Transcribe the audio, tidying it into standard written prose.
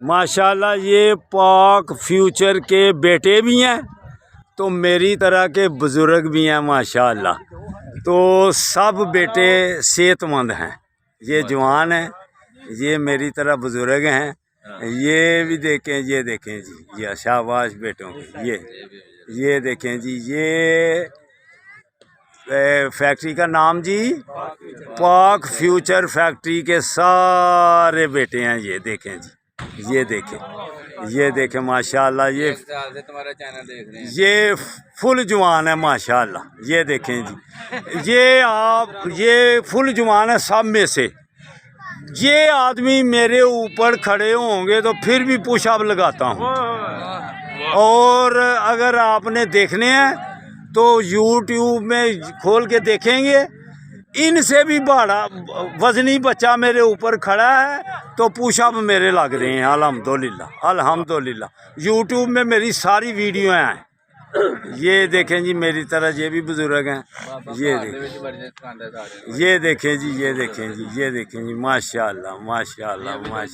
माशाल्लाह ये पाक फ्यूचर के बेटे भी हैं तो मेरी तरह के बुज़ुर्ग भी हैं माशाल्लाह। तो सब बेटे सेहतमंद हैं, ये जवान हैं, ये मेरी तरह बुज़ुर्ग हैं। ये भी देखें, ये देखें जी, ये शाबाश बेटों की, ये देखें जी, ये फैक्ट्री का नाम जी पाक फ्यूचर फैक्ट्री के सारे बेटे हैं। ये देखें जी, ये देखें माशाल्लाह, ये तुम्हारा चैनल देख रहे हैं, ये फुल जवान है माशाल्लाह। ये देखें जी, ये फुल जवान है सब में से। ये आदमी मेरे ऊपर खड़े होंगे तो फिर भी पुशअप लगाता हूँ। और अगर आपने देखने हैं तो यूट्यूब में खोल के देखेंगे, इनसे भी बड़ा वजनी बच्चा मेरे ऊपर खड़ा है तो पुशअप मेरे लग रहे हैं। अल्हम्दुलिल्लाह यूट्यूब में मेरी सारी वीडियो हैं। ये देखें जी, मेरी तरह ये भी बुजुर्ग हैं। ये देखें जी, ये देखें जी, माशाल्लाह माशाल्लाह माशाल्लाह।